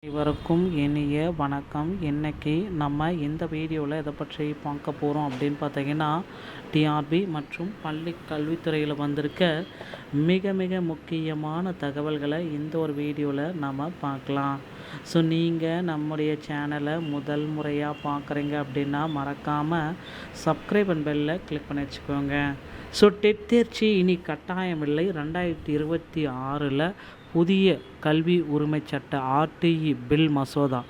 அனைவருக்கும் இனிய வணக்கம். இன்னைக்கு நம்ம இந்த வீடியோவில் எதை பற்றி பார்க்க போகிறோம் அப்படின்னு பார்த்தீங்கன்னா, டிஆர்பி மற்றும் பள்ளி கல்வித்துறையில் வந்திருக்க மிக மிக முக்கியமான தகவல்களை இந்த ஒரு வீடியோவில் நம்ம பார்க்கலாம். ஸோ நீங்கள் நம்முடைய சேனலை முதல் முறையாக பார்க்குறீங்க அப்படின்னா மறக்காமல் சப்ஸ்கிரைப் அண்ட் பெல்லை கிளிக் பண்ணி வச்சுக்கோங்க. ஸோ டெட் தேர்ச்சி இனி கட்டாயமில்லை. 2026 புதிய கல்வி உரிமை சட்ட ஆர்டிஇ பில் மசோதா,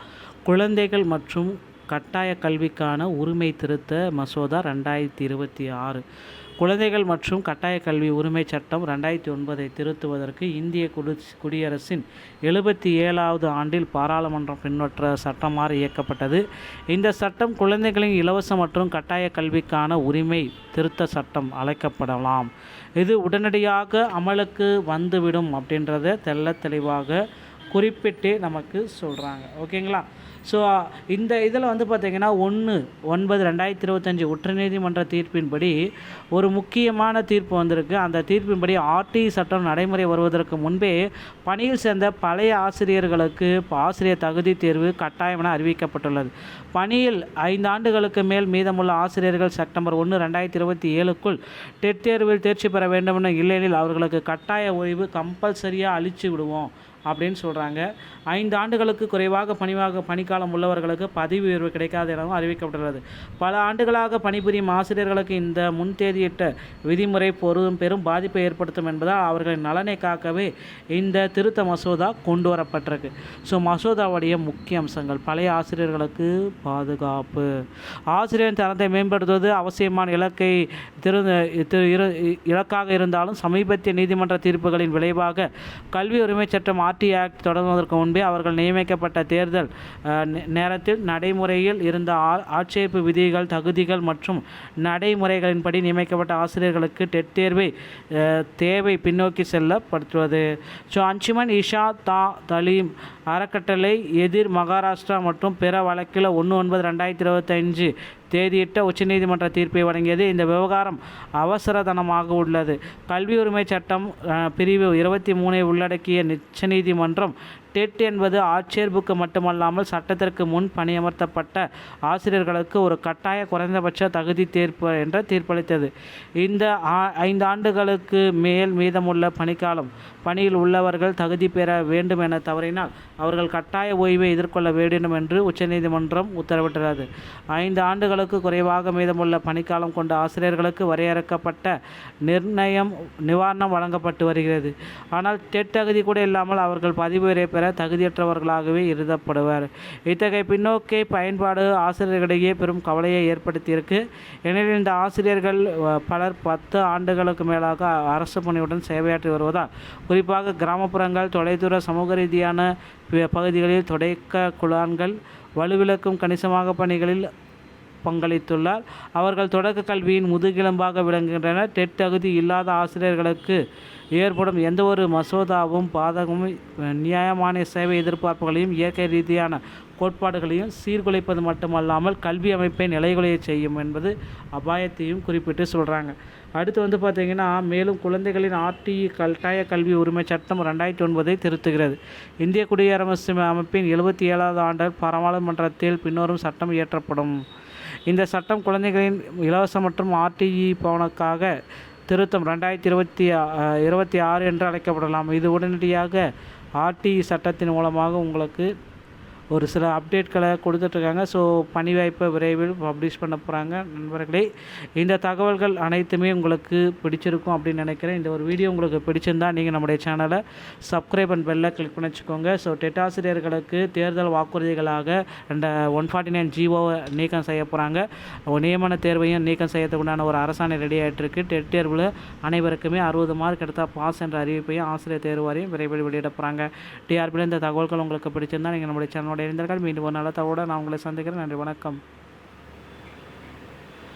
குழந்தைகள் மற்றும் கட்டாய கல்விக்கான உரிமை திருத்த மசோதா 2026, குழந்தைகள் மற்றும் கட்டாய கல்வி உரிமை சட்டம் 2009 திருத்துவதற்கு இந்திய குடியரசின் 77வது ஆண்டில் பாராளுமன்றம் பின்பற்ற சட்டமாக இயக்கப்பட்டது. இந்த சட்டம் குழந்தைகளின் இலவச மற்றும் கட்டாய கல்விக்கான உரிமை திருத்த சட்டம் அழைக்கப்படலாம். இது உடனடியாக அமலுக்கு வந்துவிடும் அப்படின்றத தெளிவாக குறிப்பிட்டு நமக்கு சொல்கிறாங்க. ஓகேங்களா? ஸோ இந்த இதில் பார்த்திங்கன்னா 1/9/2025 உச்சநீதிமன்ற தீர்ப்பின்படி ஒரு முக்கியமான தீர்ப்பு வந்திருக்கு. அந்த தீர்ப்பின்படி ஆர்டிஇ சட்டம் நடைமுறை வருவதற்கு முன்பே பணியில் சேர்ந்த பழைய ஆசிரியர்களுக்கு ஆசிரியர் தகுதி தேர்வு கட்டாயம் என அறிவிக்கப்பட்டுள்ளது. பணியில் 5 ஆண்டுகளுக்கு மேல் மீதமுள்ள ஆசிரியர்கள் செப்டம்பர் 1, 2027க்குள் டெட் தேர்வில் தேர்ச்சி பெற வேண்டும் என, இல்லையெனில் அவர்களுக்கு கட்டாய ஓய்வு கம்பல்சரியாக அளித்து விடுவோம் அப்படின்னு சொல்கிறாங்க. 5 ஆண்டுகளுக்கு குறைவாக பணிக்காலம் உள்ளவர்களுக்கு பதவி உயர்வு கிடைக்காது எனவும் அறிவிக்கப்பட்டுள்ளது. பல ஆண்டுகளாக பணிபுரியும் ஆசிரியர்களுக்கு இந்த முன்தேதியிட்ட விதிமுறை பெரும் பாதிப்பை ஏற்படுத்தும் என்பதால் அவர்களின் நலனை காக்கவே இந்த திருத்த மசோதா கொண்டு வரப்பட்டிருக்கு. ஸோ மசோதாவுடைய முக்கிய அம்சங்கள்: பழைய ஆசிரியர்களுக்கு பாதுகாப்பு, ஆசிரியரின் தரத்தை மேம்படுத்துவது அவசியமான இலக்காக இருந்தாலும் சமீபத்திய நீதிமன்ற தீர்ப்புகளின் விளைவாக கல்வி உரிமை சட்டம் ஆர்டிஇ ஆக்ட் தொடங்குவதற்கு முன்பே அவர்கள் நியமிக்கப்பட்ட தேர்தல் நேரத்தில் நடைமுறையில் இருந்த ஆட்சேர்ப்பு விதிகள், தகுதிகள் மற்றும் நடைமுறைகளின்படி நியமிக்கப்பட்ட ஆசிரியர்களுக்கு டெட் தேவை பின்னோக்கி செல்லப்படுத்துவது. ஸோ அஞ்சுமன் இஷா தலீம் அறக்கட்டளை எதிர் மகாராஷ்டிரா மற்றும் பிற வழக்கில் 1/9/2025 தேதியிட்ட உச்சநீதிமன்ற தீர்ப்பை வழங்கியது. இந்த விவகாரம் அவசரத்தனமாக உள்ளது. கல்வி உரிமை சட்டம் பிரிவு 23 உள்ளடக்கிய உச்சநீதிமன்றம் டெட் என்பது ஆட்சேர்ப்புக்கு மட்டுமல்லாமல் சட்டத்திற்கு முன் பணியமர்த்தப்பட்ட ஆசிரியர்களுக்கு ஒரு கட்டாய குறைந்தபட்ச தகுதி தேர்வு என்ற தீர்ப்பளித்தது. இந்த 5 ஆண்டுகளுக்கு மேல் மீதமுள்ள பணியில் உள்ளவர்கள் தகுதி பெற வேண்டும் என தவறினால் அவர்கள் கட்டாய ஓய்வை எதிர்கொள்ள வேண்டும் என்று உச்சநீதிமன்றம் உத்தரவிட்டுள்ளது. 5 ஆண்டுகளுக்கு குறைவாக மீதமுள்ள பணிக்காலம் கொண்ட ஆசிரியர்களுக்கு வரையறுக்கப்பட்ட நிவாரணம் வழங்கப்பட்டு வருகிறது. ஆனால் டெட் தகுதி கூட இல்லாமல் அவர்கள் பதவி உயர்வை பெற தகுதியற்றவர்களாகவே இருந்தப்படுவர். இத்தகைய பின்னோக்கை பயன்பாடு ஆசிரியர்களிடையே பெரும் கவலையை ஏற்படுத்தியிருக்கு. ஏனெனில் இந்த ஆசிரியர்கள் பலர் 10 ஆண்டுகளுக்கு மேலாக அரசு பணியுடன் சேவையாற்றி வருவதால், குறிப்பாக கிராமப்புறங்கள், தொலைதூர சமூக ரீதியான பகுதிகளில் தொடக்க குழான்கள் வலுவிழக்கும் கணிசமாக பணிகளில் பங்களித்துள்ளார். அவர்கள் தொடக்க கல்வியின் முதுகெலும்பாக விளங்குகின்றனர். டெட் தகுதி இல்லாத ஆசிரியர்களுக்கு ஏற்படும் எந்த ஒரு மசோதாவும் பாதகமும் நியாயமான சேவை எதிர்பார்ப்புகளையும் இயற்கை ரீதியான கோட்பாடுகளையும் சீர்குலைப்பது மட்டுமல்லாமல் கல்வி அமைப்பை நிலைகுலைய செய்யும் என்பது அபாயத்தையும் குறிப்பிட்டு சொல்கிறாங்க. அடுத்து பார்த்திங்கன்னா, மேலும் குழந்தைகளின் ஆர்டிஇ கட்டாய கல்வி உரிமை சட்டம் 2009 திருத்துகிறது. இந்திய குடியரசு அமைப்பின் 77வது ஆண்டு பாராளுமன்றத்தில் பின்னோரும் சட்டம் இயற்றப்படும். இந்த சட்டம் குழந்தைகளின் இலவச மற்றும் ஆர்டிஇ பவனுக்காக திருத்தம் 2026 என்று அழைக்கப்படலாம். இது உடனடியாக ஆர்டிஇ சட்டத்தின் மூலமாக உங்களுக்கு ஒரு சில அப்டேட்களை கொடுத்துட்ருக்காங்க. ஸோ பணி வாய்ப்பை விரைவில் பப்ளிஷ் பண்ண போகிறாங்க. நண்பர்களே, இந்த தகவல்கள் அனைத்துமே உங்களுக்கு பிடிச்சிருக்கும் அப்படின்னு நினைக்கிறேன். இந்த ஒரு வீடியோ உங்களுக்கு பிடிச்சிருந்தால் நீங்கள் நம்முடைய சேனலை சப்ஸ்கிரைப் அண்ட் பெல்லை கிளிக் பண்ணி வச்சுக்கோங்க. ஸோ டெட் ஆசிரியர்களுக்கு தேர்தல் வாக்குறுதிகளாக 149 ஜிஓவை நீக்கம் செய்ய போகிறாங்க. நியமன தேர்வையும் நீக்கம் செய்யறதுக்குண்டான ஒரு அரசாணை ரெடி ஆகிட்டுருக்கு. டெட் தேர்வில் அனைவருக்குமே 60 மார்க் எடுத்தால் பாஸ் என்ற அறிவிப்பையும் ஆசிரியர் தேர்வு வாரியம் விரைவில் வெளியிட போகிறாங்க. டிஆர்பியில் இந்த தகவல்கள் உங்களுக்கு பிடிச்சிருந்தால் நீங்கள் நம்முடைய சேனலோட இருந்தார்கள். மீண்டும் ஒரு நல்ல தகவலோடு நான் உங்களை சந்திக்கிறேன். நன்றி, வணக்கம்.